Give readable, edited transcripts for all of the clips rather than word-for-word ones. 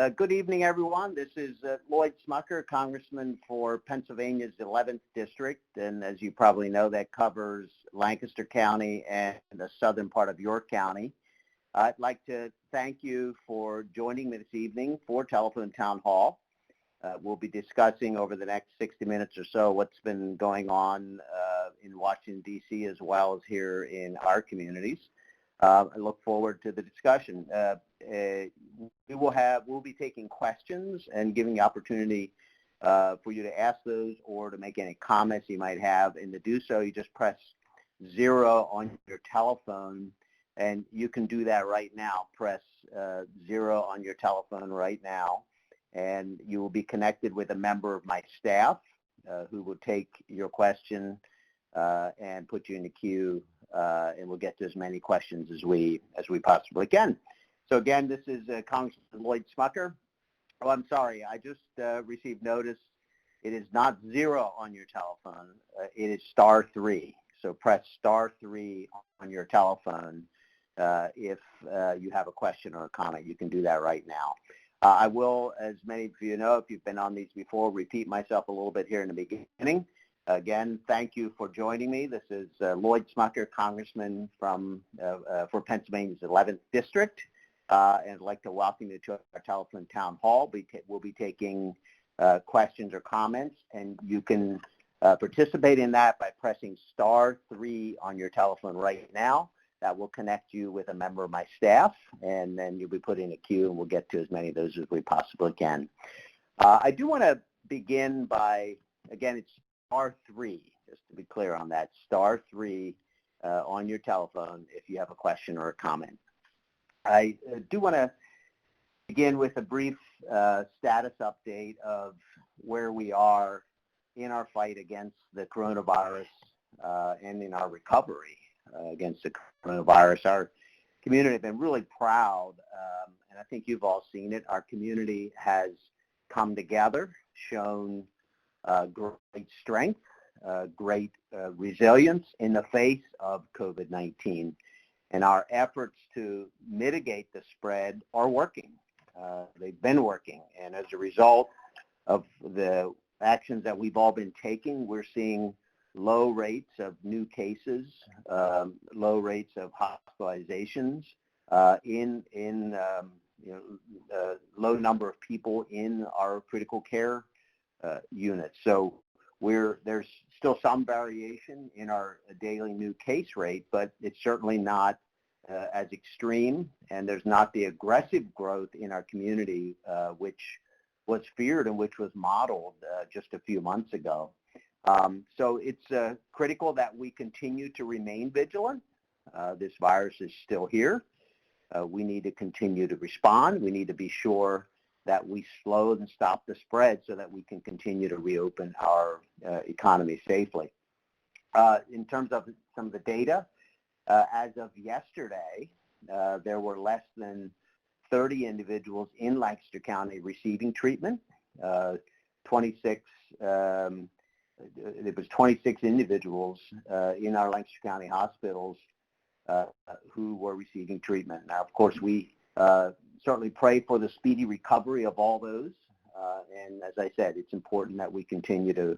Good evening, everyone. This is Lloyd Smucker, Congressman for Pennsylvania's 11th District, and as you probably know, that covers Lancaster County and the southern part of York County. I'd like to thank you for joining me this evening for Telephone Town Hall. We'll be discussing over the next 60 minutes or so what's been going on in Washington, D.C., as well as here in our communities. I look forward to the discussion. We'll be taking questions and giving the opportunity for you to ask those or to make any comments you might have. And to do so, you just press 0 on your telephone, and you can do that right now. Press 0 on your telephone right now, and you will be connected with a member of my staff who will take your question and put you in the queue, and we'll get to as many questions as we possibly can. So again, this is Congressman Lloyd Smucker. Oh, I'm sorry, I just received notice. It is not 0 on your telephone. It is *3. So press *3 on your telephone if you have a question or a comment. You can do that right now. I will, as many of you know, if you've been on these before, repeat myself a little bit here in the beginning. Again, thank you for joining me. This is Lloyd Smucker, Congressman for Pennsylvania's 11th District. And I'd like to welcome you to our Telephone Town Hall. We'll be taking questions or comments, and you can participate in that by pressing *3 on your telephone right now. That will connect you with a member of my staff, and then you'll be put in a queue, and we'll get to as many of those as we possibly can. I do want to begin by, again, it's *3, just to be clear on that, *3 on your telephone if you have a question or a comment. I do want to begin with a brief status update of where we are in our fight against the coronavirus and in our recovery against the coronavirus. Our community has been really proud, and I think you've all seen it. Our community has come together, shown great strength, great resilience in the face of COVID-19. And our efforts to mitigate the spread are working. They've been working. And as a result of the actions that we've all been taking, we're seeing low rates of new cases, low rates of hospitalizations, low number of people in our critical care units. So there's still some variation in our daily new case rate, but it's certainly not as extreme, and there's not the aggressive growth in our community, which was feared and which was modeled just a few months ago. So it's critical that we continue to remain vigilant. This virus is still here. We need to continue to respond. We need to be sure that we slow and stop the spread so that we can continue to reopen our economy safely. In terms of some of the data, as of yesterday, there were less than 30 individuals in Lancaster County receiving treatment. It was 26 individuals in our Lancaster County hospitals who were receiving treatment. Now, of course, we certainly pray for the speedy recovery of all those. And as I said, it's important that we continue to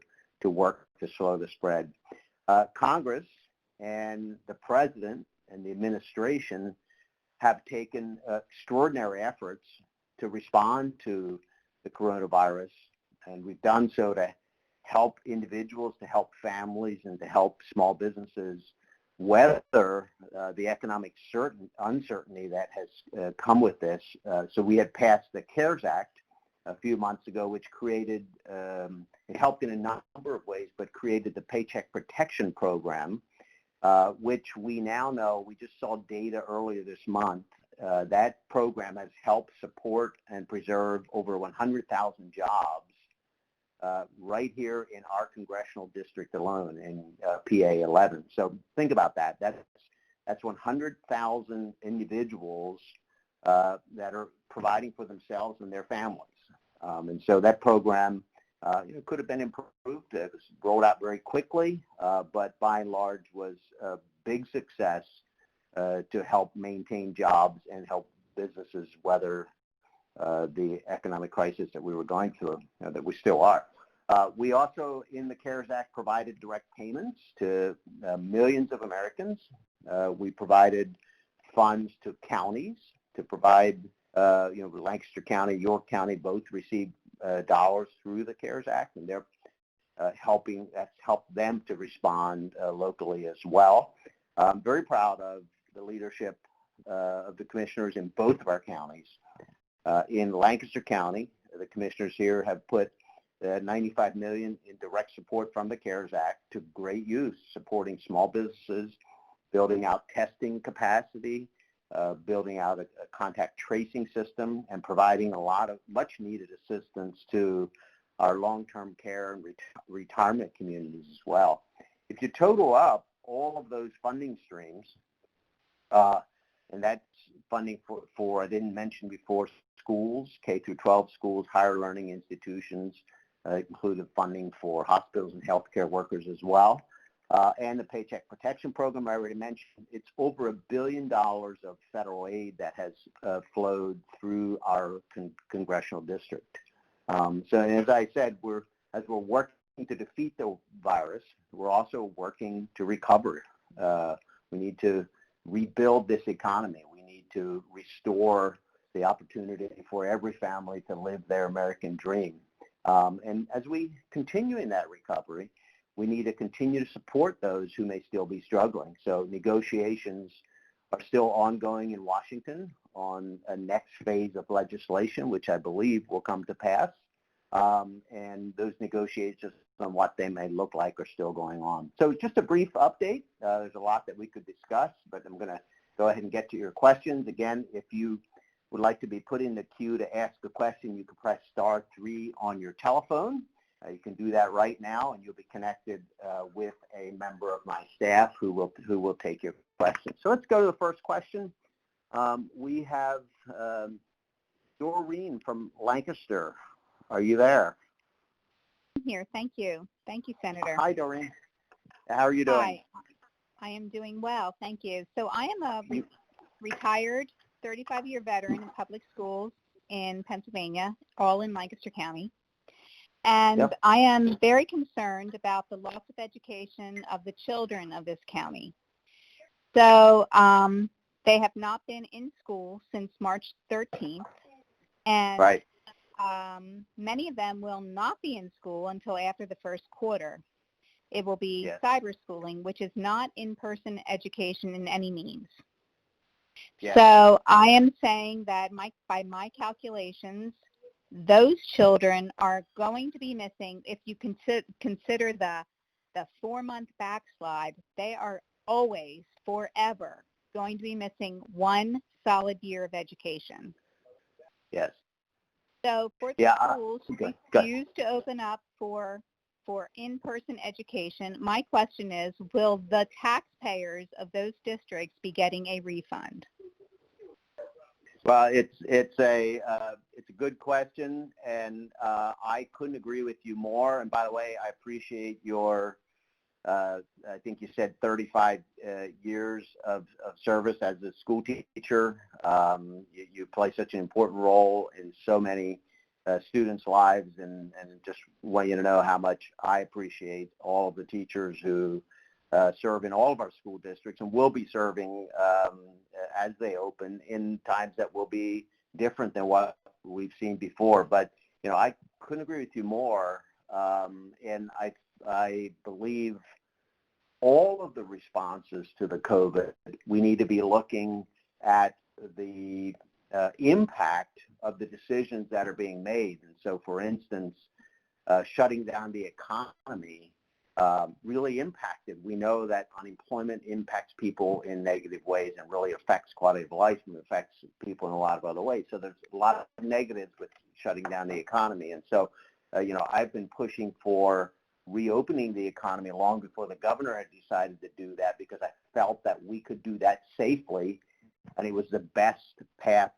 work to slow the spread. Congress and the President and the administration have taken extraordinary efforts to respond to the coronavirus, and we've done so to help individuals, to help families, and to help small businesses weather the economic uncertainty that has come with this. So we had passed the CARES Act a few months ago, which created, it helped in a number of ways, but created the Paycheck Protection Program, which we now know, we just saw data earlier this month, that program has helped support and preserve over 100,000 jobs right here in our congressional district alone in PA 11. So think about that. That's 100,000 individuals that are providing for themselves and their families. And so that program could have been improved. It was rolled out very quickly, but by and large was a big success to help maintain jobs and help businesses weather the economic crisis that we were going through, that we still are. We also, in the CARES Act, provided direct payments to millions of Americans. We provided funds to counties to provide, Lancaster County, York County both received dollars through the CARES Act, and they're that's helped them to respond locally as well. I'm very proud of the leadership of the commissioners in both of our counties. In Lancaster County, the commissioners here have put $95 million in direct support from the CARES Act to great use, supporting small businesses, building out testing capacity, building out a contact tracing system, and providing a lot of much needed assistance to our long-term care and retirement communities as well. If you total up all of those funding streams, and that's funding for I didn't mention before, schools, K through 12 schools, higher learning institutions, included funding for hospitals and healthcare workers as well, and the Paycheck Protection Program I already mentioned. It's over $1 billion of federal aid that has flowed through our congressional district. So as I said, as we're working to defeat the virus, we're also working to recover. We need to rebuild this economy. We need to restore the opportunity for every family to live their American dream. And as we continue in that recovery, we need to continue to support those who may still be struggling. So negotiations are still ongoing in Washington on a next phase of legislation, which I believe will come to pass. And those negotiations on what they may look like are still going on. So just a brief update. There's a lot that we could discuss, but I'm going to go ahead and get to your questions. Again, if you would like to be put in the queue to ask a question, you can press *3 on your telephone. You can do that right now, and you'll be connected with a member of my staff who will take your questions. So let's go to the first question. We have Doreen from Lancaster. Are you there? I'm here. Thank you. Thank you, Senator. Hi, Doreen. How are you doing? Hi. I am doing well. Thank you. So I am a retired 35-year veteran in public schools in Pennsylvania, all in Lancaster County. And yep. I am very concerned about the loss of education of the children of this county. So they have not been in school since March 13th. And right. Many of them will not be in school until after the first quarter. It will be yes. cyber schooling, which is not in-person education in any means. Yes. So I am saying that by my calculations, those children are going to be missing, if you consider the 4-month backslide, they are always, forever, going to be missing 1 solid year of education. Yes. So for the schools refuse to open up for in-person education, my question is, will the taxpayers of those districts be getting a refund? Well, it's a good question, and I couldn't agree with you more. And by the way, I appreciate your, I think you said 35 years of service as a school teacher. You play such an important role in so many students' lives, and just want you to know how much I appreciate all of the teachers who serve in all of our school districts and will be serving as they open in times that will be different than what we've seen before. But, I couldn't agree with you more, and I believe all of the responses to the COVID, we need to be looking at the impact of the decisions that are being made. And so, for instance, shutting down the economy really impacted. We know that unemployment impacts people in negative ways and really affects quality of life and affects people in a lot of other ways. So there's a lot of negatives with shutting down the economy. And so, I've been pushing for reopening the economy long before the governor had decided to do that, because I felt that we could do that safely, and it was the best path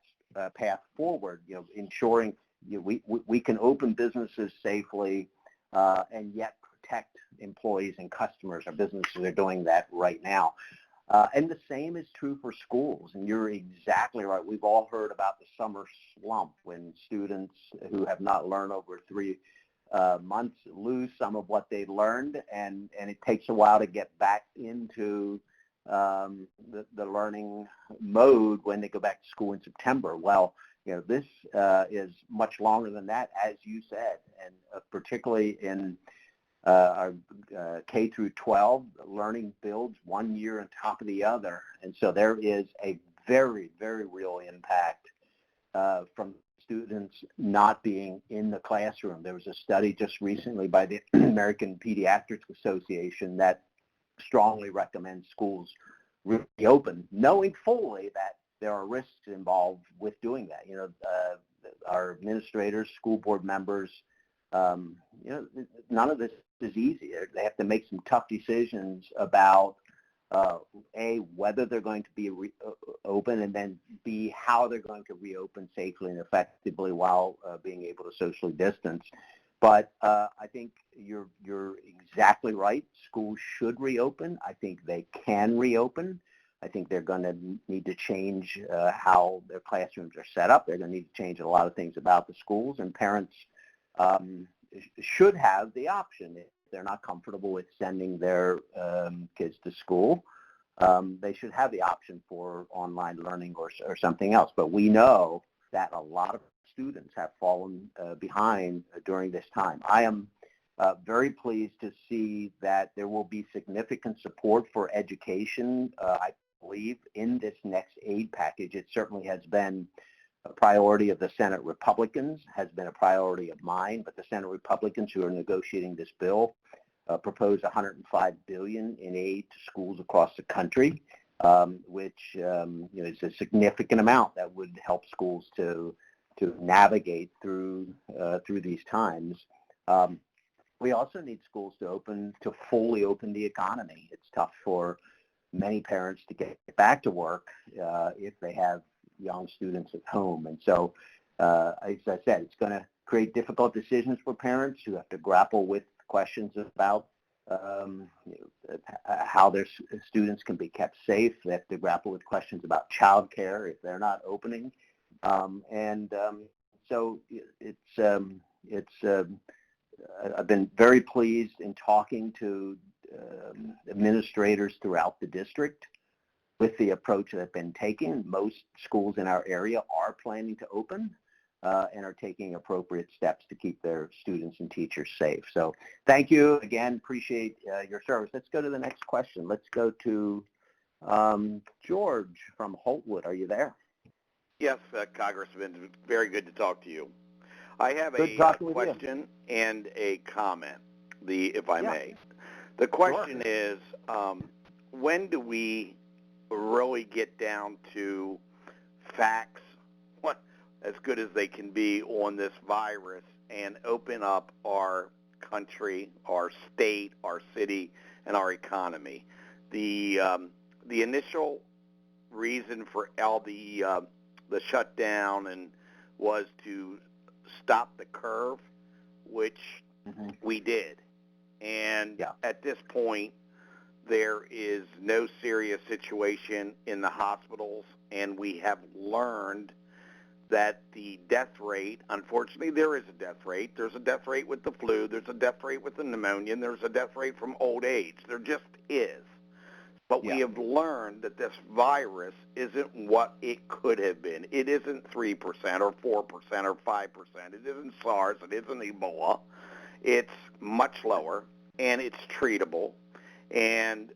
forward. Ensuring we can open businesses safely and yet protect employees and customers. Our businesses are doing that right now. And the same is true for schools, and you're exactly right. We've all heard about the summer slump when students who have not learned over 3 months lose some of what they learned, and it takes a while to get back into the learning mode when they go back to school in September. Well, this is much longer than that, as you said, and particularly in our K through 12, learning builds one year on top of the other. And so there is a very, very real impact from students not being in the classroom. There was a study just recently by the American Pediatrics Association that strongly recommends schools reopen, knowing fully that there are risks involved with doing that. Our administrators, school board members, none of this is easy. They have to make some tough decisions about A, whether they're going to be open, and then B, how they're going to reopen safely and effectively while being able to socially distance. But I think you're exactly right. Schools should reopen. I think they can reopen. I think they're going to need to change how their classrooms are set up. They're going to need to change a lot of things about the schools, and parents should have the option. If they're not comfortable with sending their kids to school, they should have the option for online learning or something else. But we know that a lot of students have fallen behind during this time. I am very pleased to see that there will be significant support for education, I believe, in this next aid package. It certainly has been a priority of the Senate Republicans, has been a priority of mine, but the Senate Republicans who are negotiating this bill propose $105 billion in aid to schools across the country, which is a significant amount that would help schools to navigate through these times. We also need schools to fully open the economy. It's tough for many parents to get back to work if they have young students at home. And so, as I said, it's going to create difficult decisions for parents who have to grapple with questions about how their students can be kept safe. They have to grapple with questions about child care if they're not opening. So I've been very pleased in talking to administrators throughout the district with the approach that's been taken. Most schools in our area are planning to open and are taking appropriate steps to keep their students and teachers safe. So thank you again. Appreciate your service. Let's go to the next question. Let's go to George from Holtwood. Are you there? Yes, Congressman. Very good to talk to you. I have a question and a comment, if I may. The question is, when do we really get down to facts, as good as they can be, on this virus and open up our country, our state, our city, and our economy? The initial reason for all the shutdown was to stop the curve, which we did. And at this point, there is no serious situation in the hospitals, and we have learned that the death rate, unfortunately there is a death rate. There's a death rate with the flu, there's a death rate with the pneumonia, and there's a death rate from old age. There just is. But we have learned that this virus isn't what it could have been. It isn't 3% or 4% or 5%. It isn't SARS. It isn't Ebola. It's much lower, and it's treatable. And,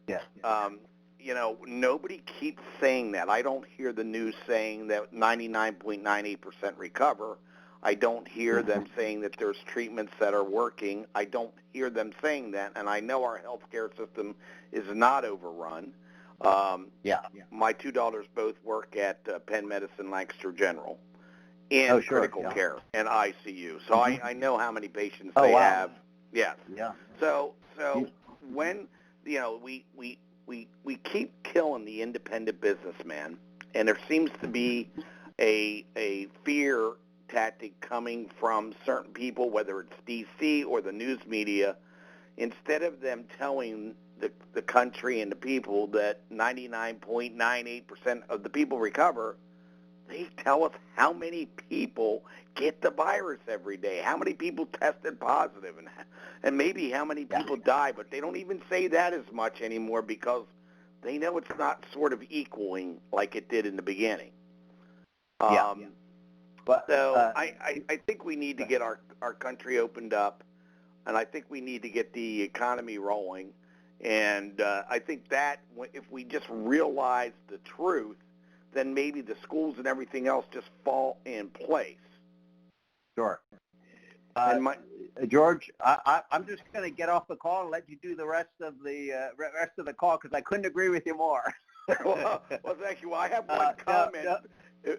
nobody keeps saying that. I don't hear the news saying that 99.98% recover. I don't hear them saying that there's treatments that are working. I don't hear them saying that, and I know our healthcare system is not overrun. My two daughters both work at Penn Medicine Lancaster General in critical care and ICU, so I know how many patients they have. Yes. Yeah. So when we keep killing the independent businessman, and there seems to be a fear tactic coming from certain people, whether it's DC or the news media, instead of them telling the country and the people that 99.98% of the people recover, they tell us how many people get the virus every day, how many people tested positive, and maybe how many people die. But they don't even say that as much anymore because they know it's not sort of equaling like it did in the beginning. But I think we need to get our country opened up, and I think we need to get the economy rolling. And I think that if we just realize the truth, then maybe the schools and everything else just fall in place. Sure. George, I'm just going to get off the call and let you do the rest of the call because I couldn't agree with you more. well, thank you. Well, I have one comment.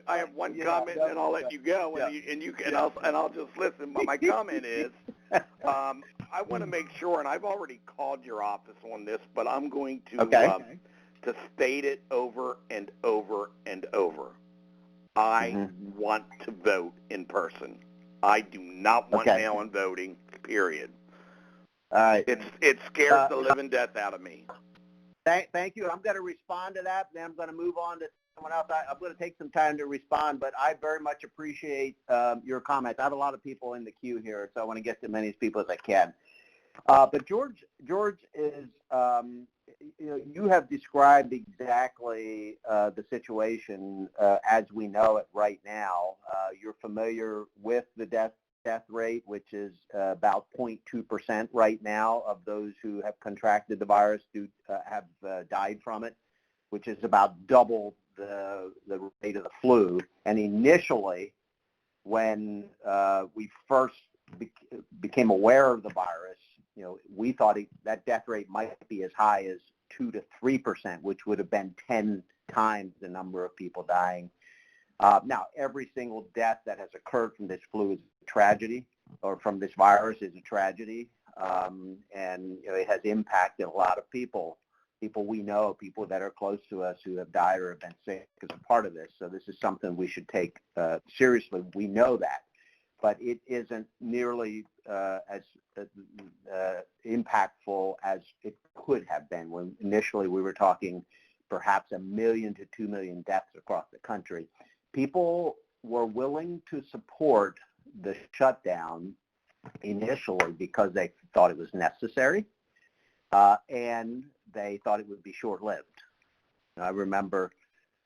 I have one comment, and I'll let you go, and I'll just listen. But my comment is, I want to make sure, and I've already called your office on this, but I'm going to to state it over and over and over. I want to vote in person. I do not want mail-in voting, period. All right. It scares the living death out of me. Thank you. I'm going to respond to that, then I'm going to move on to someone else. I'm going to take some time to respond, but I very much appreciate your comments. I have a lot of people in the queue here, so I want to get to as many people as I can. But George is, you have described exactly the situation as we know it right now. You're familiar with the death rate, which is about 0.2% right now of those who have contracted the virus have died from it, which is about double the rate of the flu. And initially, when we first became aware of the virus, we thought that death rate might be as high as 2 to 3%, which would have been 10 times the number of people dying. Now, every single death that has occurred from this flu is a tragedy, or from this virus is a tragedy, and it has impacted a lot of people we know, people that are close to us who have died or have been sick as a part of this. So this is something we should take seriously. We know that. But it isn't nearly as impactful as it could have been when initially we were talking perhaps 1 million to 2 million deaths across the country. People were willing to support the shutdown initially because they thought it was necessary, and they thought it would be short-lived. I remember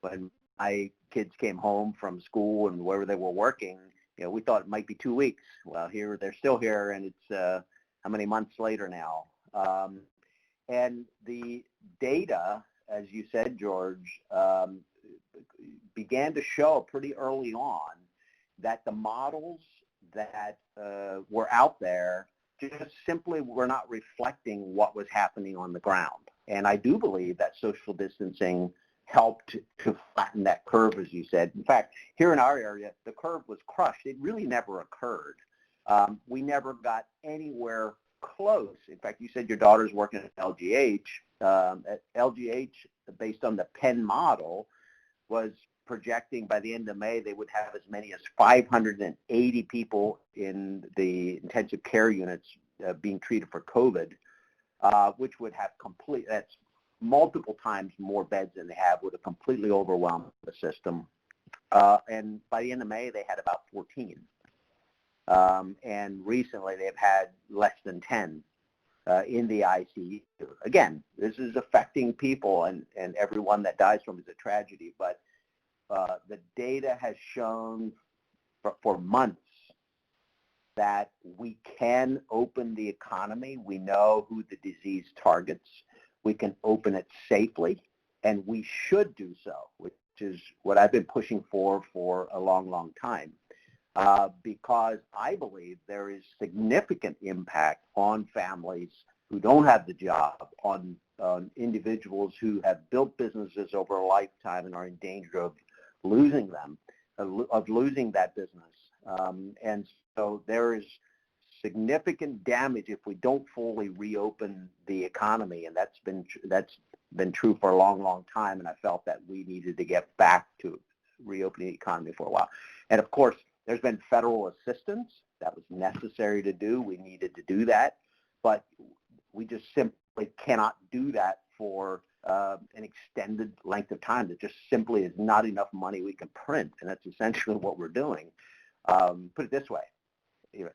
when my kids came home from school and wherever they were working, we thought it might be 2 weeks. Well, they're still here, and it's how many months later now. And the data, as you said, George, began to show pretty early on that the models that were out there just simply were not reflecting what was happening on the ground. And I do believe that social distancing helped to flatten that curve, as you said. In fact, here in our area, the curve was crushed. It really never occurred. We never got anywhere close. In fact, you said your daughter's working at LGH. At LGH, based on the Penn model, was projecting by the end of May they would have as many as 580 people in the intensive care units being treated for COVID, which would have that's multiple times more beds than they have, would have completely overwhelmed the system. And by the end of May, they had about 14. And recently, they've had less than 10 in the ICU. Again, this is affecting people, and everyone that dies from it is a tragedy. But the data has shown for months that we can open the economy. We know who the disease targets. We can open it safely, and we should do so, which is what I've been pushing for a long, long time, because I believe there is significant impact on families who don't have the job, on individuals who have built businesses over a lifetime and are in danger of losing them, of losing that business. And so there is significant damage if we don't fully reopen the economy, and that's been true for a long, long time, and I felt that we needed to get back to reopening the economy for a while. And of course, there's been federal assistance that was necessary to do. We needed to do that, but we just simply cannot do that for an extended length of time. There just simply is not enough money we can print, and that's essentially what we're doing. Put it this way,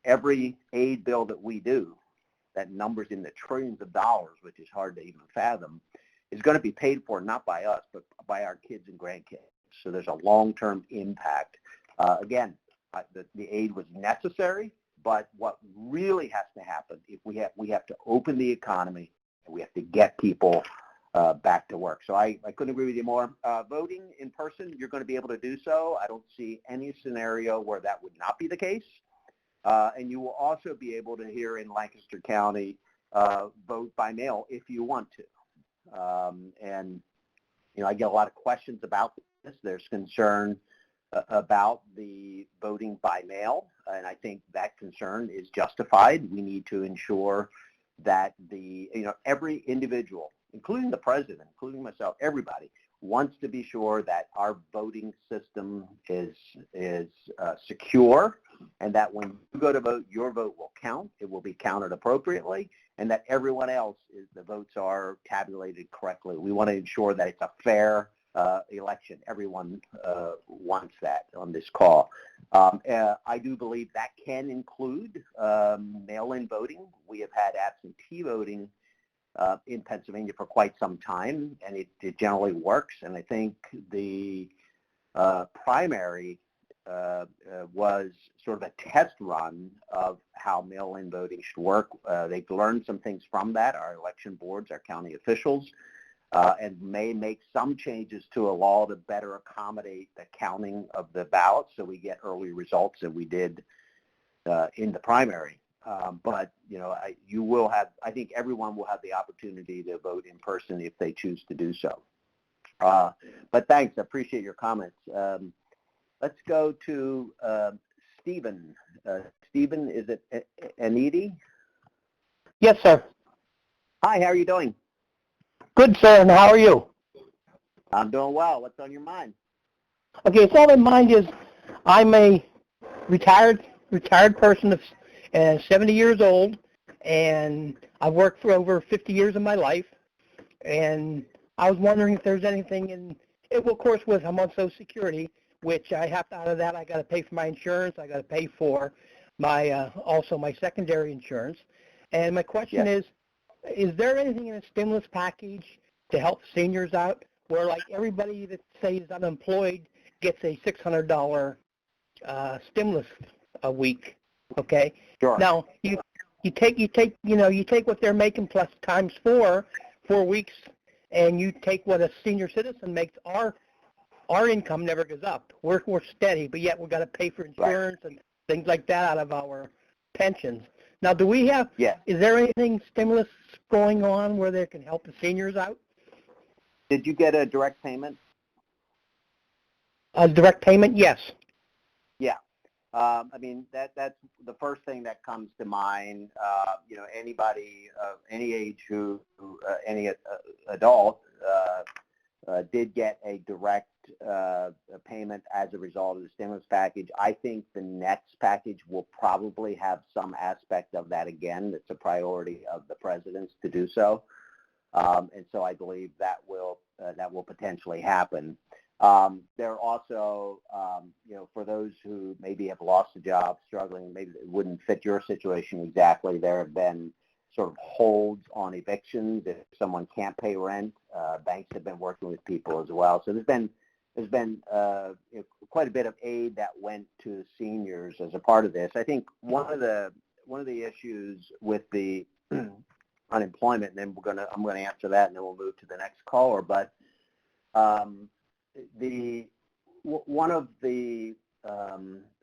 every aid bill that we do, that number's in the trillions of dollars, which is hard to even fathom, is going to be paid for not by us, but by our kids and grandkids. So there's a long-term impact. Again, the aid was necessary, but what really has to happen, if we have to open the economy, and we have to get people back to work. So I couldn't agree with you more. Voting in person, you're going to be able to do so. I don't see any scenario where that would not be the case. And you will also be able to, here in Lancaster County, vote by mail if you want to. And I get a lot of questions about this. There's concern about the voting by mail, and I think that concern is justified. We need to ensure that every individual, including the president, including myself, everybody wants to be sure that our voting system is secure, and that when you go to vote, your vote will count. It will be counted appropriately, and that everyone else, the votes are tabulated correctly. We want to ensure that it's a fair election. Everyone wants that on this call. I do believe that can include mail-in voting. We have had absentee voting in Pennsylvania for quite some time, and it generally works. And I think the primary was sort of a test run of how mail-in voting should work. They've learned some things from that, our election boards, our county officials, and may make some changes to a law to better accommodate the counting of the ballots so we get early results that we did in the primary. But you will have, I think everyone will have the opportunity to vote in person if they choose to do so. But thanks, I appreciate your comments. Let's go to Stephen. Stephen, is it Anidi? Yes, sir. Hi, how are you doing? Good, sir, and how are you? I'm doing well. What's on your mind? Okay, so all in mind is I'm a retired person of 70 years old, and I've worked for over 50 years of my life, and I was wondering if there's anything in it. Well, of course, I'm on Social Security, which I have to, out of that, I got to pay for my insurance. I got to pay for my also my secondary insurance. And my question is there anything in a stimulus package to help seniors out, where like everybody that say is unemployed gets a $600 stimulus a week? Okay. Sure. Now you take what they're making plus times 4 weeks, and you take what a senior citizen makes. Our income never goes up. We're steady, but yet we've got to pay for insurance and things like that out of our pensions. Now, do we have? Is there anything stimulus going on where they can help the seniors out? Did you get a direct payment? A direct payment, yes. Yeah. I mean, that's the first thing that comes to mind. Anybody of any age any adult did get a direct payment as a result of the stimulus package. I think the next package will probably have some aspect of that again. It's a priority of the president's to do so. And so I believe that will potentially happen. There are also, for those who maybe have lost a job, struggling, maybe it wouldn't fit your situation exactly, there have been sort of holds on evictions. If someone can't pay rent, banks have been working with people as well. So there's been quite a bit of aid that went to seniors as a part of this. I think one of the issues with the unemployment, and then I'm going to answer that, and then we'll move to the next caller. But one of the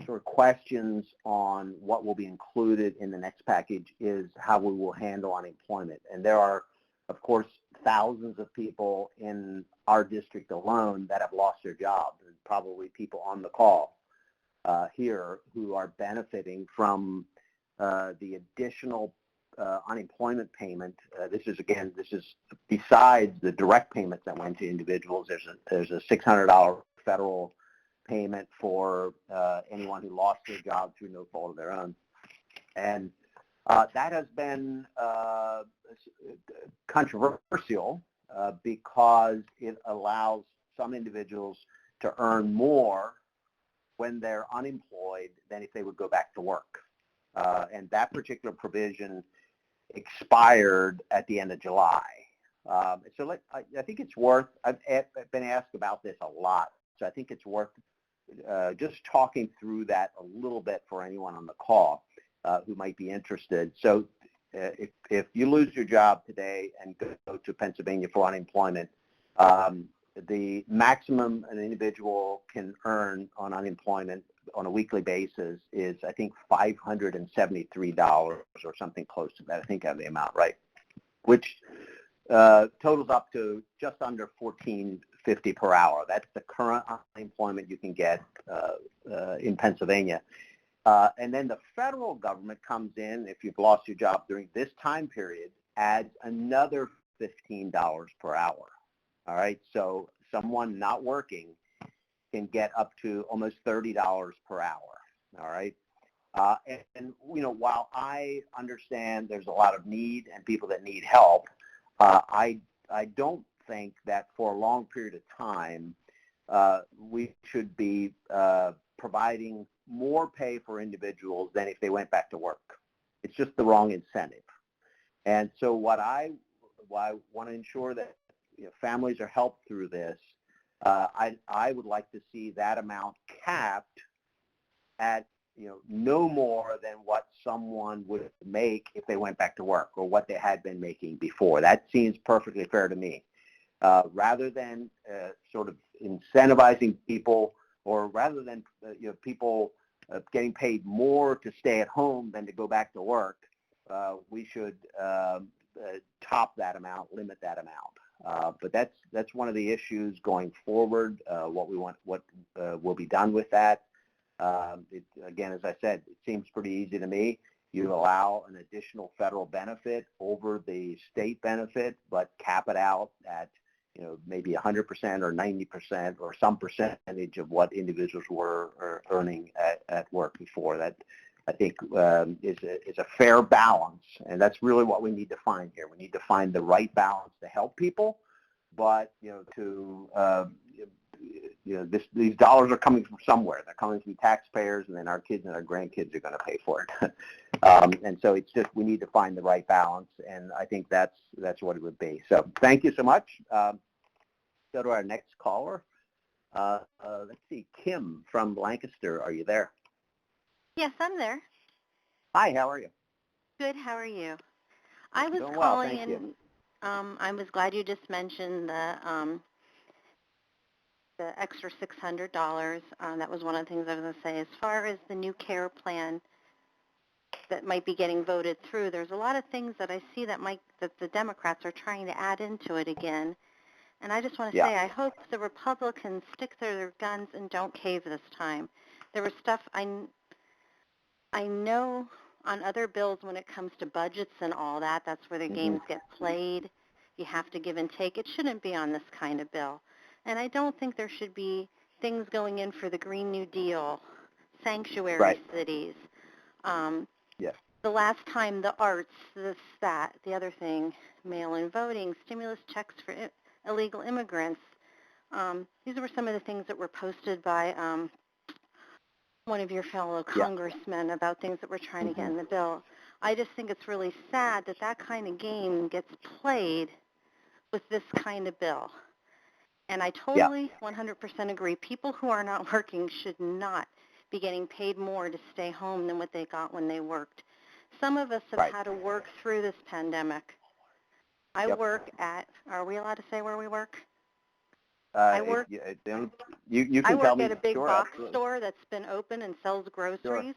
sort of questions on what will be included in the next package is how we will handle unemployment. And there are, of course, thousands of people in our district alone that have lost their jobs, and probably people on the call here who are benefiting from the additional unemployment payment. This is besides the direct payments that went to individuals. There's a $600 federal payment for anyone who lost their job through no fault of their own. And That has been controversial because it allows some individuals to earn more when they're unemployed than if they would go back to work. And that particular provision expired at the end of July. So I think it's worth, I've been asked about this a lot, so I think it's worth just talking through that a little bit for anyone on the call who might be interested. So if you lose your job today and go to Pennsylvania for unemployment, the maximum an individual can earn on unemployment on a weekly basis is, I think, $573 or something close to that. I think I have the amount right, which totals up to just under $14.50 per hour. That's the current unemployment you can get in Pennsylvania. And then the federal government comes in, if you've lost your job during this time period, adds another $15 per hour. All right, so someone not working can get up to almost $30 per hour. All right, and you know, while I understand there's a lot of need and people that need help, I don't think that for a long period of time we should be providing more pay for individuals than if they went back to work. It's just the wrong incentive. And so what I want to ensure that families are helped through this, I would like to see that amount capped at no more than what someone would make if they went back to work or what they had been making before. That seems perfectly fair to me. Rather than sort of incentivizing people, or rather than people getting paid more to stay at home than to go back to work, we should top that amount, limit that amount. But that's one of the issues going forward. What will be done with that? Again, as I said, it seems pretty easy to me. You allow an additional federal benefit over the state benefit, but cap it out at maybe 100% or 90% or some percentage of what individuals were earning at work before. That, I think, is a fair balance, and that's really what we need to find here. We need to find the right balance to help people, but these dollars are coming from somewhere. They're coming from taxpayers, and then our kids and our grandkids are going to pay for it. And so it's just we need to find the right balance, and I think that's what it would be. So thank you so much. Go to our next caller. Let's see, Kim from Lancaster. Are you there? Yes, I'm there. Hi, how are you? Good, how are you? I was Doing calling well, thank you. I was glad you just mentioned the extra $600. That was one of the things I was going to say. As far as the new care plan that might be getting voted through, there's a lot of things that I see that the Democrats are trying to add into it again. And I just want to say I hope the Republicans stick to their guns and don't cave this time. There was stuff I know on other bills when it comes to budgets and all that, that's where the games get played. You have to give and take. It shouldn't be on this kind of bill. And I don't think there should be things going in for the Green New Deal, sanctuary cities. The last time the arts, this, that, the other thing, mail-in voting, stimulus checks for illegal immigrants. These were some of the things that were posted by one of your fellow congressmen about things that we're trying to get in the bill. I just think it's really sad that that kind of game gets played with this kind of bill. And I totally 100% agree. People who are not working should not be getting paid more to stay home than what they got when they worked. Some of us have had to work through this pandemic. I work at, are we allowed to say where we work? I work, you can I tell work me. at a big Sure, box absolutely. store that's been open and sells groceries,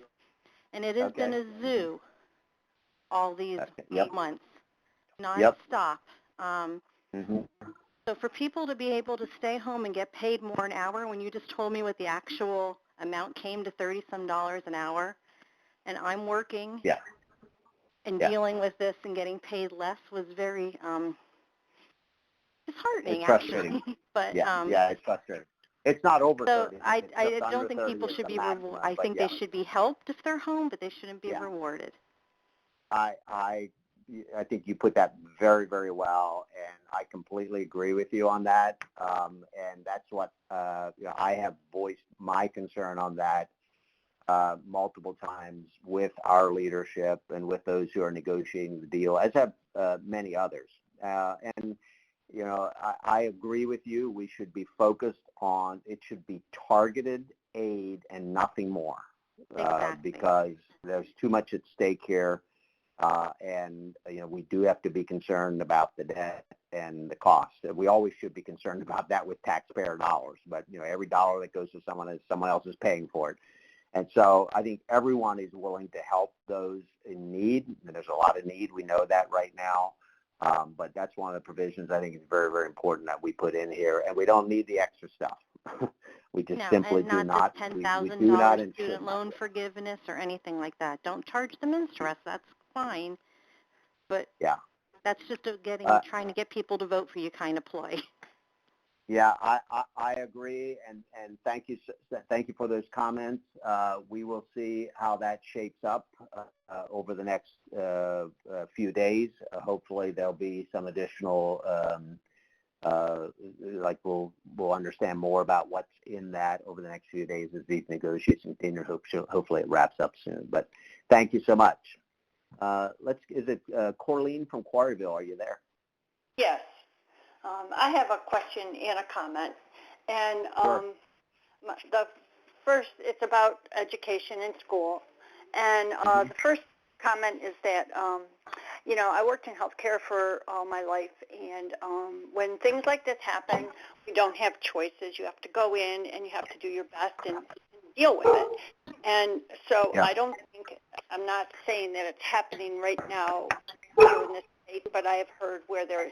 and it has been a zoo all these 8 months, nonstop. So for people to be able to stay home and get paid more an hour, when you just told me what the actual amount came to $30-some an hour, and I'm working and dealing with this and getting paid less was very disheartening, actually. But it's frustrating. It's not over. So I don't think people should be rewarded. I think they should be helped if they're home, but they shouldn't be rewarded. I think you put that very, very well, and I completely agree with you on that. And that's what I have voiced my concern on that multiple times with our leadership and with those who are negotiating the deal, as have many others. And I agree with you. We should be focused on it. Should be targeted aid and nothing more, Exactly. because there's too much at stake here. And we do have to be concerned about the debt and the cost. We always should be concerned about that with taxpayer dollars, but every dollar that goes to someone else is paying for it. And so I think everyone is willing to help those in need. And there's a lot of need. We know that right now. But that's one of the provisions I think is very, very important that we put in here. And we don't need the extra stuff. We just simply do not. And not the $10,000 student loan forgiveness or anything like that. Don't charge them interest. That's fine. But yeah, that's just trying to get people to vote for you kind of ploy. Yeah, I agree, and thank you for those comments. We will see how that shapes up over the next few days. Hopefully, there'll be some additional, we'll understand more about what's in that over the next few days as these negotiations continue. Hopefully, it wraps up soon. But thank you so much. Is it Corleen from Quarryville? Are you there? Yes. I have a question and a comment. And sure. The first, it's about education in school. And the first comment is that, I worked in healthcare for all my life. And when things like this happen, we don't have choices. You have to go in and you have to do your best and deal with it. And so yeah. I'm not saying that it's happening right now here in this state, but I have heard where there's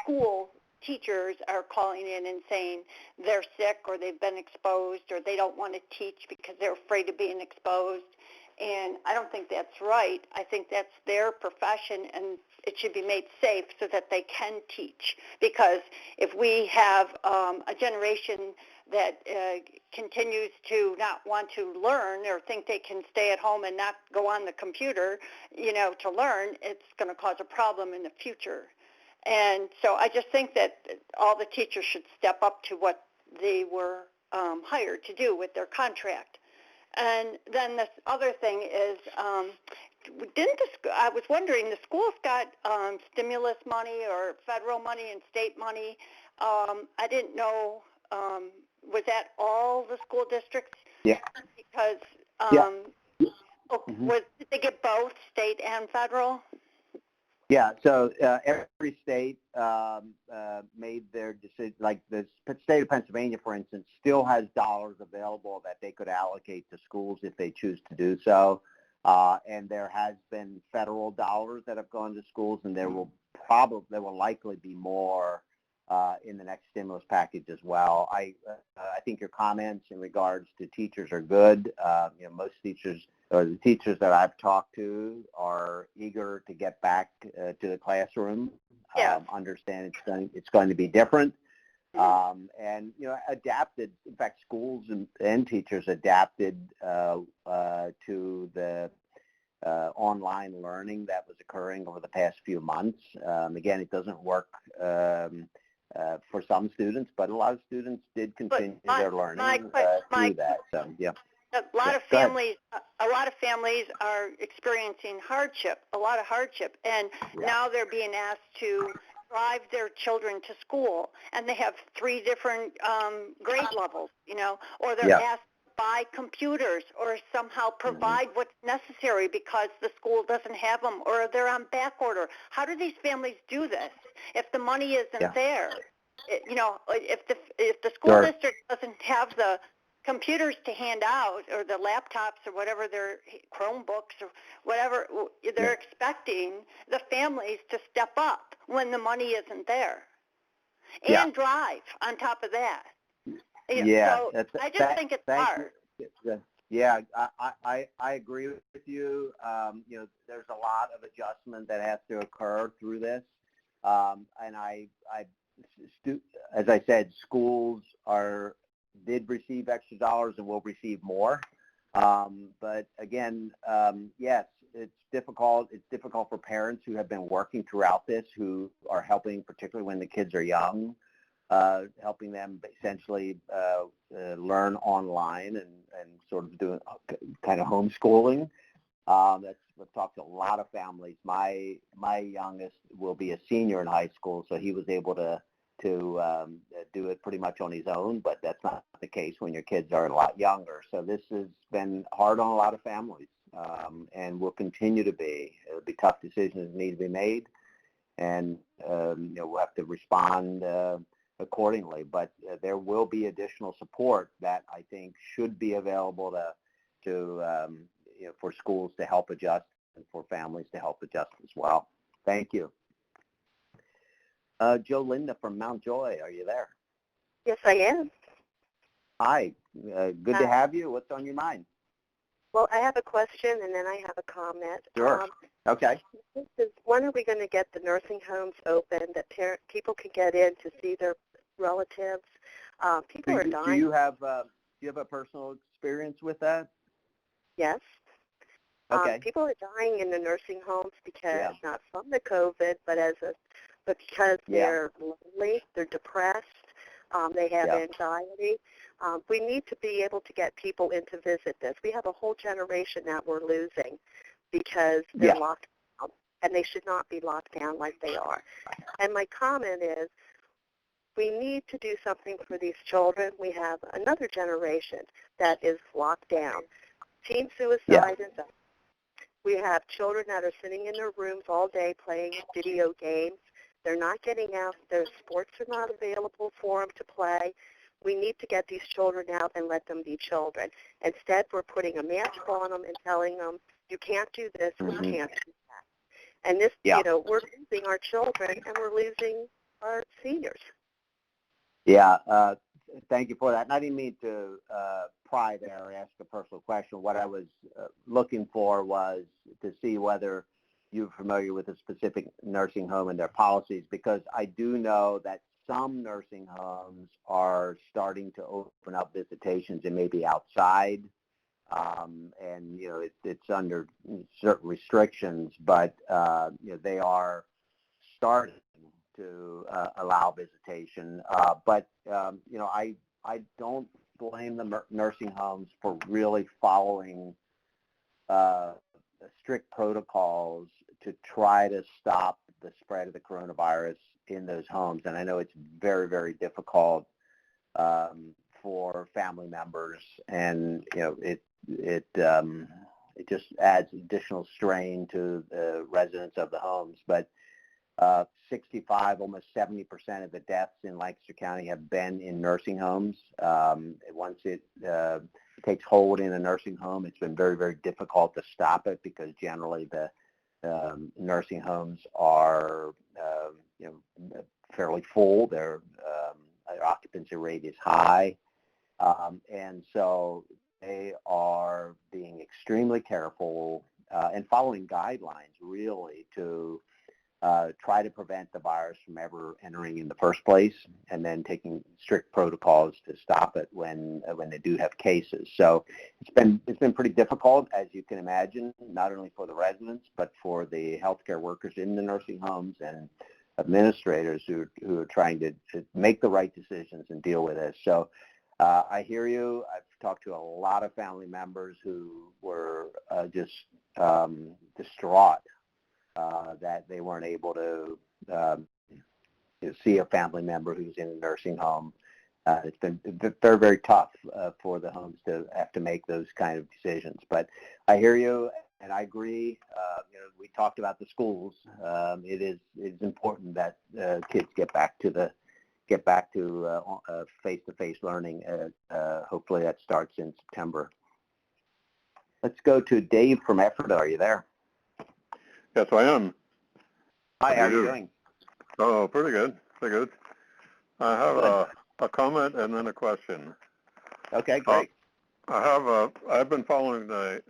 school teachers are calling in and saying they're sick or they've been exposed or they don't want to teach because they're afraid of being exposed. And I don't think that's right. I think that's their profession, and it should be made safe so that they can teach. Because if we have a generation that continues to not want to learn or think they can stay at home and not go on the computer, to learn, it's going to cause a problem in the future. And so I just think that all the teachers should step up to what they were hired to do with their contract. And then this other thing is, I was wondering, the schools got stimulus money or federal money and state money. I didn't know, was that all the school districts? Yeah. Because did they get both state and federal? Yeah, so every state made their decision. Like the state of Pennsylvania, for instance, still has dollars available that they could allocate to schools if they choose to do so. And there has been federal dollars that have gone to schools, and there will likely be more in the next stimulus package as well. I think your comments in regards to teachers are good. Most teachers, or the teachers that I've talked to, are eager to get back to the classroom. Yeah. Understand it's going to be different, and adapted. In fact, schools and teachers adapted to the online learning that was occurring over the past few months. Again, it doesn't work for some students, but a lot of students did continue their learning through that. So, yeah. A lot of families are experiencing hardship, a lot of hardship, and now they're being asked to drive their children to school, and they have 3 different grade levels, or they're asked to buy computers or somehow provide what's necessary because the school doesn't have them, or they're on back order. How do these families do this if the money isn't there? If the school district doesn't have the computers to hand out, or the laptops, or whatever, their Chromebooks, or whatever, they're expecting the families to step up when the money isn't there, and drive on top of that. So I just think it's hard. Yeah, I agree with you. There's a lot of adjustment that has to occur through this, and as I said, schools did receive extra dollars and will receive more. But again, yes, it's difficult. It's difficult for parents who have been working throughout this, who are helping, particularly when the kids are young, helping them essentially learn online and sort of doing kind of homeschooling. I've talked to a lot of families. My youngest will be a senior in high school, so he was able to do it pretty much on his own, but that's not the case when your kids are a lot younger. So this has been hard on a lot of families, and will continue to be. It'll be tough decisions that need to be made, and we'll have to respond accordingly. But there will be additional support that I think should be available to for schools to help adjust and for families to help adjust as well. Thank you. Joe Linda from Mount Joy, are you there? Yes, I am. Hi. Good to have you. What's on your mind? Well, I have a question and then I have a comment. Sure. Okay. When are we going to get the nursing homes open that people can get in to see their relatives? People are dying. Do you have a personal experience with that? Yes. Okay. People are dying in the nursing homes because not from the COVID, but because they're lonely, they're depressed, they have anxiety. We need to be able to get people in to visit this. We have a whole generation that we're losing because they're locked down, and they should not be locked down like they are. And my comment is, we need to do something for these children. We have another generation that is locked down. Teen suicide is up. We have children that are sitting in their rooms all day playing video games. They're not getting out. Their sports are not available for them to play. We need to get these children out and let them be children. Instead, we're putting a mask on them and telling them, you can't do this, or you can't do that. And this, we're losing our children and we're losing our seniors. Yeah, thank you for that. And I didn't mean to pry there or ask a personal question. What I was looking for was to see whether you're familiar with a specific nursing home and their policies, because I do know that some nursing homes are starting to open up visitations and maybe outside, and it's under certain restrictions, but they are starting to allow visitation. But I don't blame the nursing homes for really following strict protocols to try to stop the spread of the coronavirus in those homes. And I know it's very, very difficult for family members, and it just adds additional strain to the residents of the homes. But 65, almost 70% of the deaths in Lancaster County have been in nursing homes. Once it takes hold in a nursing home, it's been very, very difficult to stop it, because generally the nursing homes are fairly full. Their occupancy rate is high, and so they are being extremely careful and following guidelines really to try to prevent the virus from ever entering in the first place, and then taking strict protocols to stop it when they do have cases. So it's been pretty difficult, as you can imagine, not only for the residents but for the healthcare workers in the nursing homes and administrators who are trying to make the right decisions and deal with this. So I hear you. I've talked to a lot of family members who were just distraught that they weren't able to see a family member who's in a nursing home. It's been very, very tough for the homes to have to make those kind of decisions. But I hear you, and I agree. We talked about the schools. It is important that kids get back to face-to-face learning. Hopefully that starts in September. Let's go to Dave from Ephrata. Are you there? Yes, I am. Hi, how are you doing? Oh, pretty good. Pretty good. I have a comment and then a question. Okay, great. I've been following the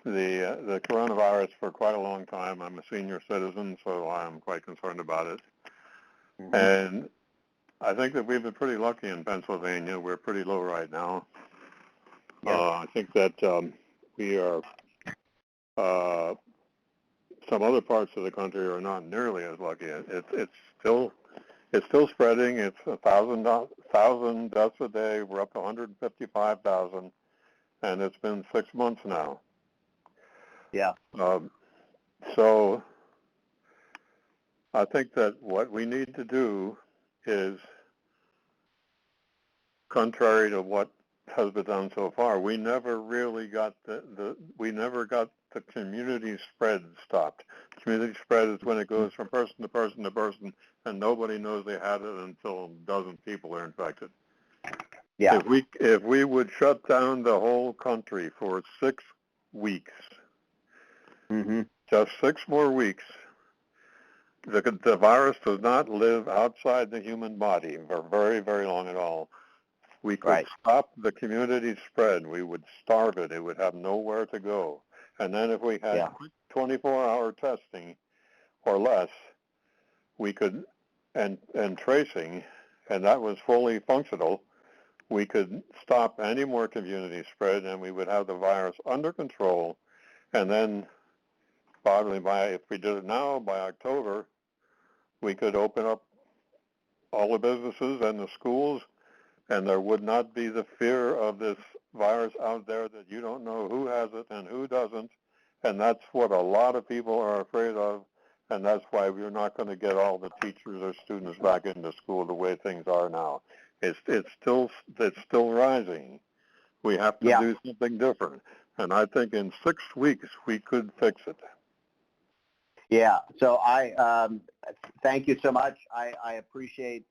coronavirus for quite a long time. I'm a senior citizen, so I'm quite concerned about it. Mm-hmm. And I think that we've been pretty lucky in Pennsylvania. We're pretty low right now. Yeah. I think that we are, some other parts of the country are not nearly as lucky. It's still spreading. It's 1,000 deaths a day. We're up to 155,000, and it's been 6 months now. Yeah. So I think that what we need to do is, contrary to what has been done so far, we never really got the community spread stopped. Community spread is when it goes from person to person to person, and nobody knows they had it until a dozen people are infected. Yeah. If we would shut down the whole country for 6 weeks, just 6 more weeks, the virus does not live outside the human body for very, very long at all. We could stop the community spread. We would starve it. It would have nowhere to go. And then if we had quick 24-hour testing or less, we could, and tracing, and that was fully functional, we could stop any more community spread, and we would have the virus under control. And then probably if we did it now, by October, we could open up all the businesses and the schools, and there would not be the fear of this virus out there that you don't know who has it and who doesn't. And that's what a lot of people are afraid of, and that's why we're not going to get all the teachers or students back into school the way things are now. It's still rising. We have to do something different. And I think in 6 weeks we could fix it. Yeah, so I thank you so much. I appreciate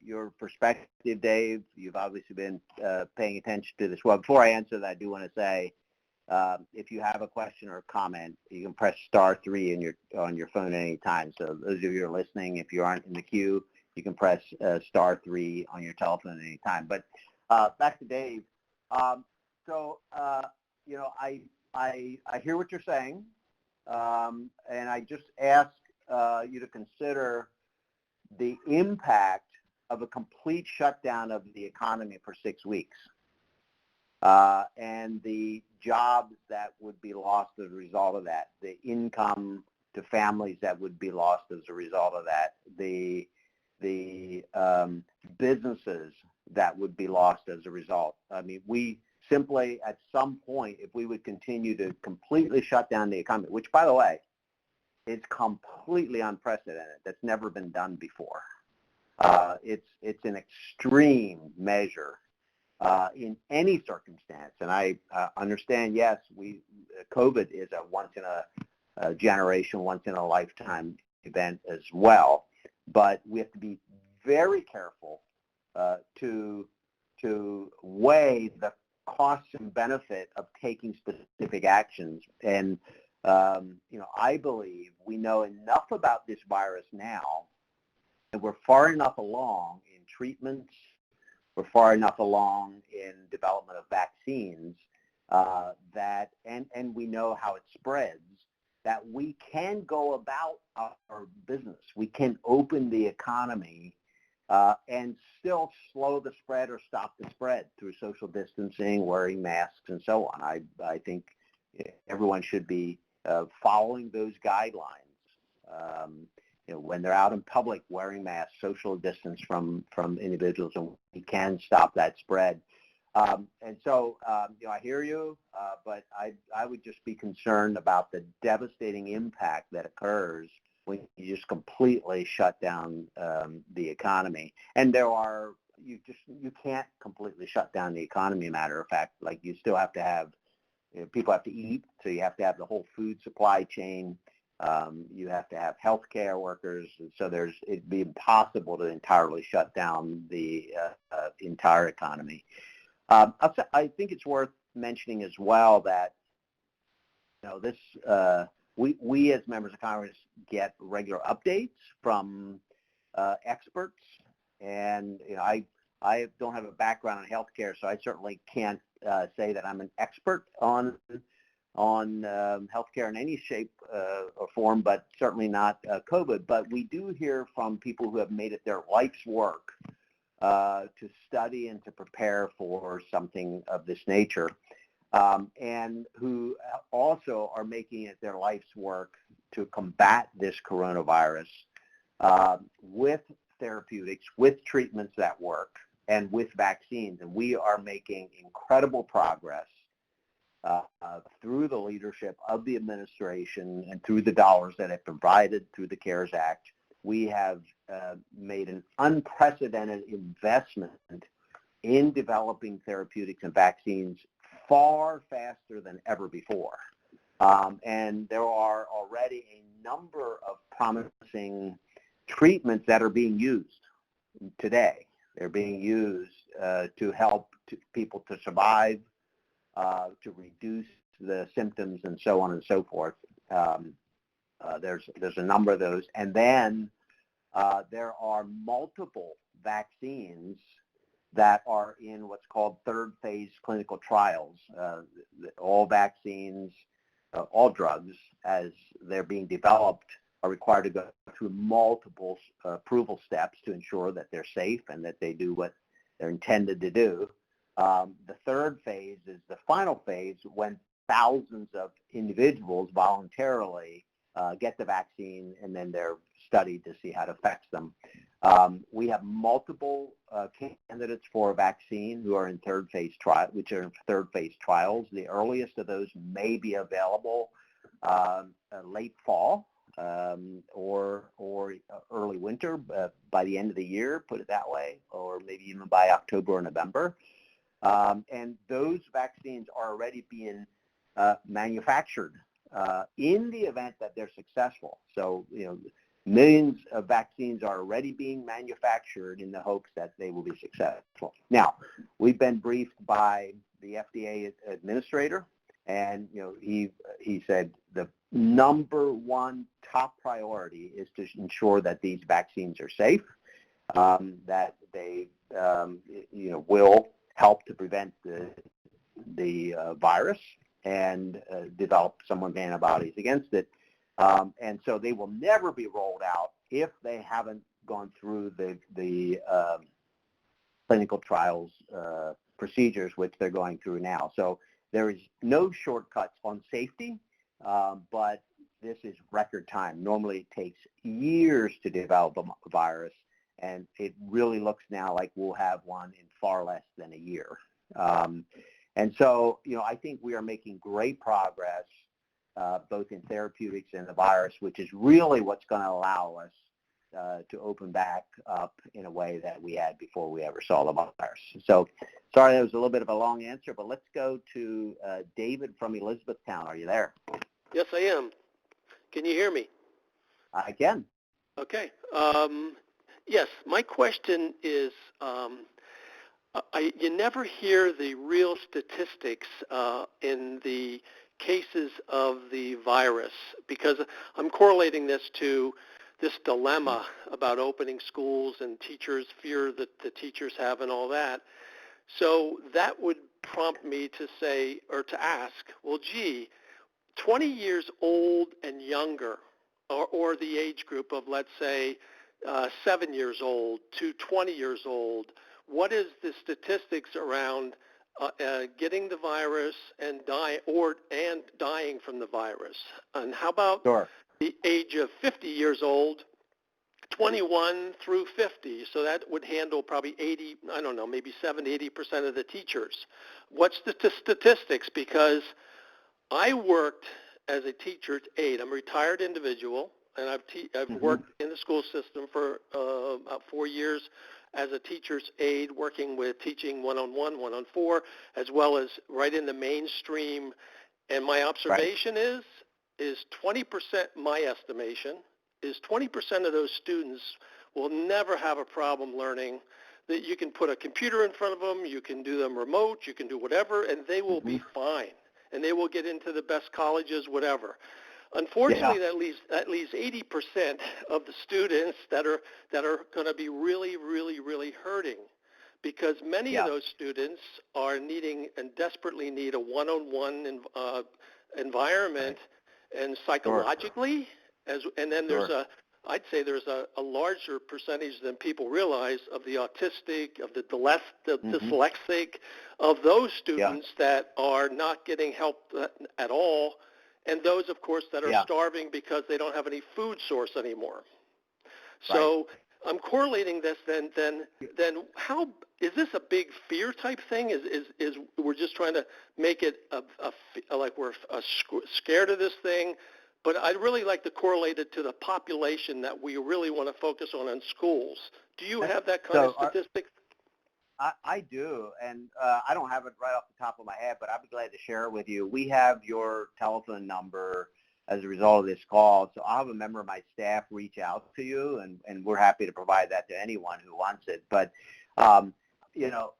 your perspective, Dave. You've obviously been paying attention to this. Well, before I answer that, I do want to say, if you have a question or a comment, you can press *3 on your phone at any time. So those of you who are listening, if you aren't in the queue, you can press *3 on your telephone at any time. But back to Dave. So you know, I hear what you're saying. And I just ask you to consider the impact of a complete shutdown of the economy for 6 weeks and the jobs that would be lost as a result of that, the income to families that would be lost as a result of that, the businesses that would be lost as a result. I mean, we simply, at some point, if we would continue to completely shut down the economy, which, by the way, is completely unprecedented. That's never been done before. It's an extreme measure in any circumstance. And I understand, yes, COVID is a once-in-a-generation, once-in-a-lifetime event as well. But we have to be very careful to weigh the costs and benefit of taking specific actions. And, you know, I believe we know enough about this virus now, and we're far enough along in treatments, we're far enough along in development of vaccines that, and we know how it spreads, that we can go about our business. We can open the economy and still slow the spread or stop the spread through social distancing, wearing masks, and so on. I think everyone should be following those guidelines. You know, when they're out in public, wearing masks, social distance from individuals, and we can stop that spread. And so, you know, I hear you, but I would just be concerned about the devastating impact that occurs when you just completely shut down the economy. And you can't completely shut down the economy, matter of fact. Like, you still have to have, you know, people have to eat, so you have to have the whole food supply chain. You have to have healthcare workers, so it'd be impossible to entirely shut down the entire economy. I think it's worth mentioning as well that, you know, this we as members of Congress get regular updates from experts, and you know, I don't have a background in healthcare, so I certainly can't say that I'm an expert on healthcare in any shape or form, but certainly not COVID. But we do hear from people who have made it their life's work to study and to prepare for something of this nature. and who also are making it their life's work to combat this coronavirus with therapeutics, with treatments that work, and with vaccines. And we are making incredible progress through the leadership of the administration and through the dollars that have provided through the CARES Act. We have made an unprecedented investment in developing therapeutics and vaccines far faster than ever before. And there are already a number of promising treatments that are being used today. They're being used to help people to survive, to reduce the symptoms, and so on and so forth. There's a number of those. And then there are multiple vaccines that are in what's called third phase clinical trials. All vaccines, all drugs, as they're being developed, are required to go through multiple approval steps to ensure that they're safe and that they do what they're intended to do. The third phase is the final phase when thousands of individuals voluntarily get the vaccine, and then they're studied to see how it affects them. We have multiple candidates for a vaccine who are in third phase trials. The earliest of those may be available late fall or early winter, by the end of the year, put it that way, or maybe even by October or November. And those vaccines are already being manufactured in the event that they're successful. So, millions of vaccines are already being manufactured in the hopes that they will be successful. Now, we've been briefed by the FDA administrator, and he said the number one top priority is to ensure that these vaccines are safe, that they will help to prevent the virus and develop some antibodies against it. And so they will never be rolled out if they haven't gone through the clinical trials procedures, which they're going through now. So there is no shortcuts on safety, but this is record time. Normally it takes years to develop a virus, and it really looks now like we'll have one in far less than a year. And so, I think we are making great progress both in therapeutics and the virus, which is really what's going to allow us to open back up in a way that we had before we ever saw the virus. So, sorry, that was a little bit of a long answer, but let's go to David from Elizabethtown. Are you there? Yes, I am. Can you hear me? I can. Okay. Yes, my question is, you never hear the real statistics in the cases of the virus, because I'm correlating this to this dilemma about opening schools and teachers' fear that the teachers have and all that. So that would prompt me to say, or to ask, well, gee, 20 years old and younger, or the age group of, let's say, 7 years old to 20 years old, what is the statistics around getting the virus and dying from the virus? And how about the age of 50 years old, 21 through 50? So that would handle probably 80, I don't know, maybe 70, 80% of the teachers. What's the statistics? Because I worked as a teacher's aide. I'm a retired individual, and I've worked in the school system for about 4 years as a teacher's aide, working with teaching one-on-one, one-on-four, as well as right in the mainstream. And my observation is 20%, my estimation, is 20% of those students will never have a problem learning. That you can put a computer in front of them, you can do them remote, you can do whatever, and they will be fine. And they will get into the best colleges, whatever. Unfortunately, that leaves 80% of the students that are going to be really, really, really hurting, because many of those students are needing and desperately need a one-on-one environment, and psychologically, and then there's I'd say there's a larger percentage than people realize of the autistic, of the dyslexic, of those students that are not getting help at all, and those, of course, that are starving because they don't have any food source anymore. So I'm correlating this. Then how is this a big fear type thing? Is we're just trying to make it like we're scared of this thing? But I'd really like to correlate it to the population that we really want to focus on in schools. Do you have that kind of statistics? I do, and I don't have it right off the top of my head, but I'd be glad to share it with you. We have your telephone number as a result of this call, so I'll have a member of my staff reach out to you, and we're happy to provide that to anyone who wants it. But, you know,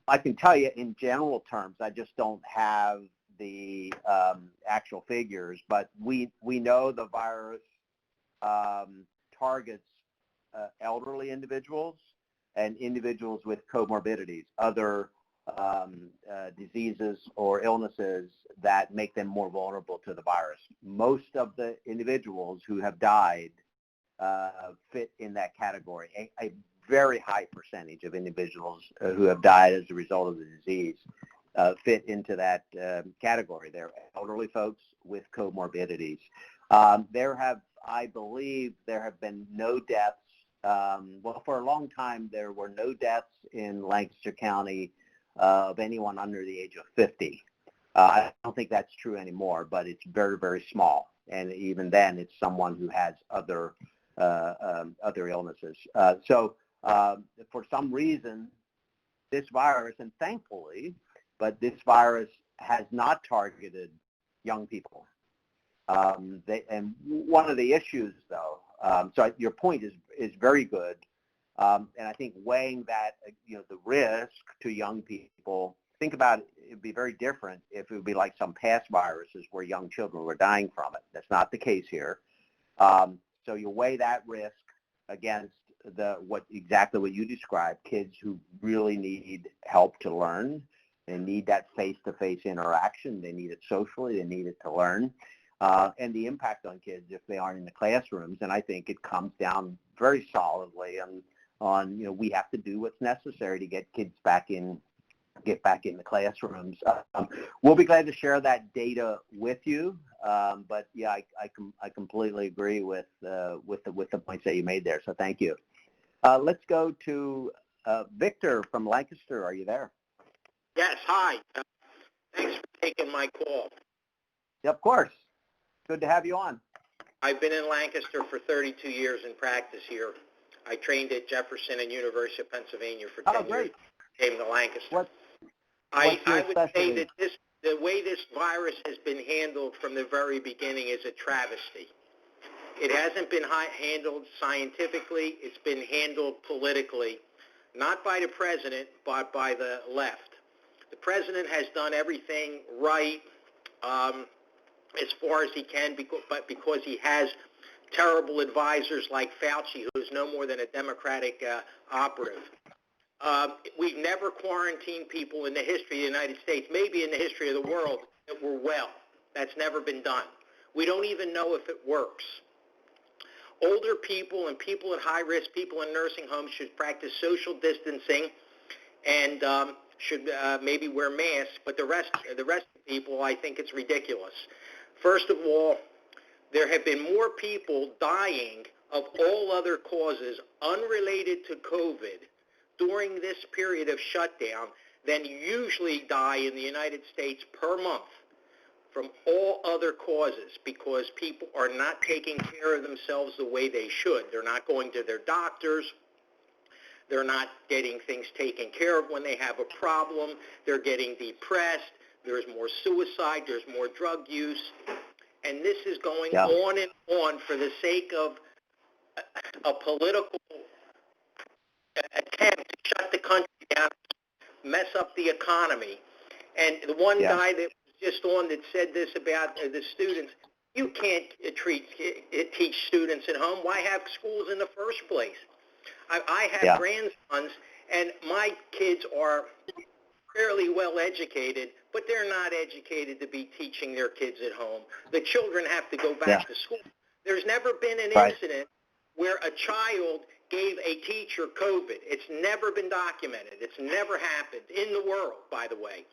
I can tell you in general terms, I just don't have the actual figures, but we know the virus targets elderly individuals and individuals with comorbidities, other diseases or illnesses that make them more vulnerable to the virus. Most of the individuals who have died fit in that category. A very high percentage of individuals who have died as a result of the disease fit into that category. They're elderly folks with comorbidities. I believe there have been no deaths. Well, for a long time, there were no deaths in Lancaster County of anyone under the age of 50. I don't think that's true anymore, but it's very, very small. And even then, it's someone who has other illnesses. So for some reason, this virus, and thankfully, but this virus has not targeted young people. And one of the issues, though, so your point is very good, and I think weighing that, you know, the risk to young people, think about it, it'd be very different if it would be like some past viruses where young children were dying from it. That's not the case here. So you weigh that risk against exactly what you described, kids who really need help to learn. They need that face-to-face interaction. They need it socially. They need it to learn. And the impact on kids if they aren't in the classrooms. And I think it comes down very solidly on you know, we have to do what's necessary to get kids back in the classrooms. We'll be glad to share that data with you. But yeah, I completely agree with the points that you made there. So thank you. Let's go to Victor from Lancaster. Are you there? Yes, hi. Thanks for taking my call. Yeah, of course. Good to have you on. I've been in Lancaster for 32 years in practice here. I trained at Jefferson and University of Pennsylvania for 10 years. Came to Lancaster. I would say that the way this virus has been handled from the very beginning is a travesty. It hasn't been handled scientifically. It's been handled politically, not by the president, but by the left. The president has done everything right as far as he can, but because he has terrible advisors like Fauci, who's no more than a Democratic operative. We've never quarantined people in the history of the United States, maybe in the history of the world, that were well. That's never been done. We don't even know if it works. Older people and people at high risk, people in nursing homes should practice social distancing and should maybe wear masks, but the rest of people, I think it's ridiculous. First of all, there have been more people dying of all other causes unrelated to COVID during this period of shutdown than usually die in the United States per month from all other causes, because people are not taking care of themselves the way they should. They're not going to their doctors. They're not getting things taken care of when they have a problem. They're getting depressed. There's more suicide. There's more drug use. And this is going on and on for the sake of a political attempt to shut the country down, mess up the economy. And the one guy that was just on that said this about the students, you can't teach students at home. Why have schools in the first place? I have grandsons, and my kids are fairly well educated, but they're not educated to be teaching their kids at home. The children have to go back to school. There's never been an incident where a child gave a teacher COVID. It's never been documented. It's never happened in the world, by the way.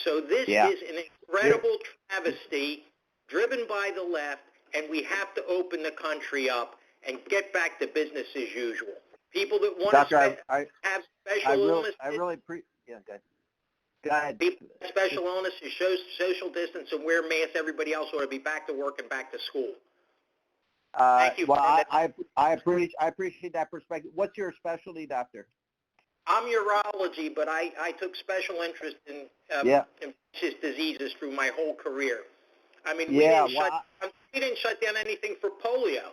So this is an incredible travesty driven by the left, and we have to open the country up and get back to business as usual. People that want to have special illnesses. I really appreciate. Yeah, go ahead. People with special illnesses, show social distance, and wear masks. Everybody else ought to be back to work and back to school. Thank you. Well, I appreciate that perspective. What's your specialty, doctor? I'm urology, but I took special interest in infectious diseases through my whole career. I mean, we didn't shut down anything for polio.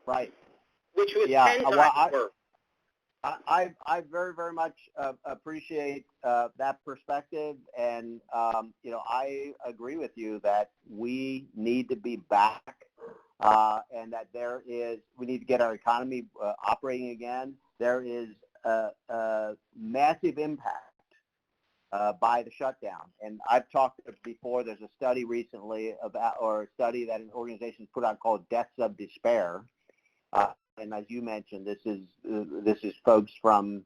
Right. Which was 10 times worse. I very, very much appreciate that perspective, and I agree with you that we need to be back, and that we need to get our economy operating again. There is a massive impact by the shutdown, and I've talked before. There's a study recently a study that an organization put out called "Deaths of Despair." And as you mentioned, this is folks from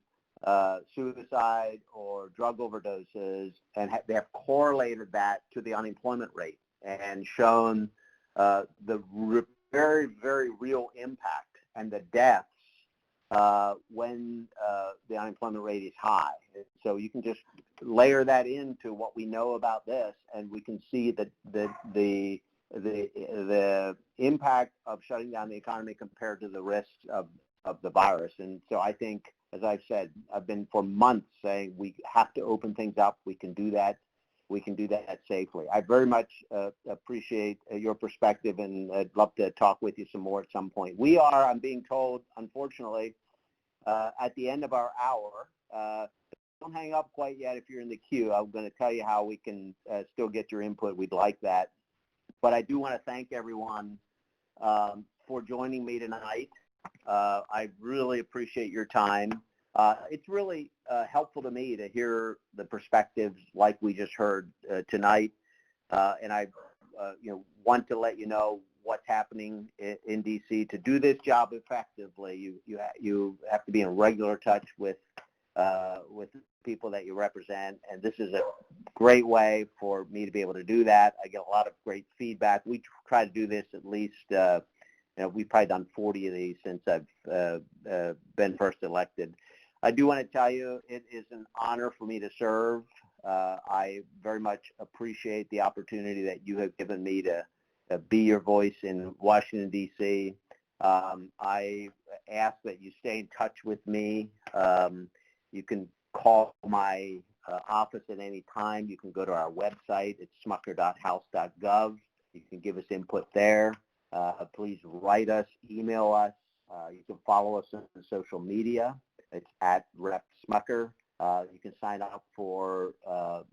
suicide or drug overdoses, and they have correlated that to the unemployment rate and shown the very, very real impact and the deaths when the unemployment rate is high. So you can just layer that into what we know about this, and we can see that the impact of shutting down the economy compared to the risks of the virus. And so I think, as I've said, I've been for months saying we have to open things up. We can do that. We can do that safely. I very much appreciate your perspective, and I'd love to talk with you some more at some point. We are, I'm being told, unfortunately, at the end of our hour. Don't hang up quite yet if you're in the queue. I'm going to tell you how we can still get your input. We'd like that. But I do want to thank everyone for joining me tonight. I really appreciate your time. It's really helpful to me to hear the perspectives like we just heard tonight. And I want to let you know what's happening in D.C. To do this job effectively, you have to be in regular touch with people that you represent, and this is a great way for me to be able to do that. I get a lot of great feedback. We try to do this at least, we've probably done 40 of these since I've been first elected. I do want to tell you it is an honor for me to serve. I very much appreciate the opportunity that you have given me to be your voice in Washington, D.C. I ask that you stay in touch with me. You can call my office at any time. You can go to our website. It's smucker.house.gov. You can give us input there. Please write us, email us. You can follow us on social media. It's at Rep Smucker. You can sign up for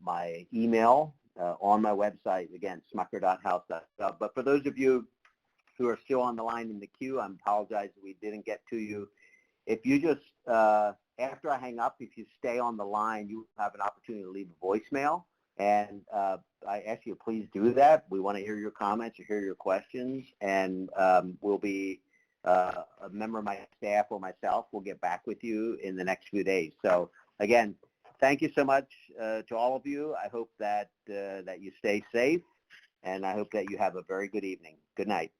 my email on my website, again, smucker.house.gov. But for those of you who are still on the line in the queue, I apologize that we didn't get to you. If you just, after I hang up, if you stay on the line, you have an opportunity to leave a voicemail. And I ask you to please do that. We want to hear your comments or hear your questions. And we'll be, a member of my staff or myself will get back with you in the next few days. So again, thank you so much to all of you. I hope that you stay safe, and I hope that you have a very good evening. Good night.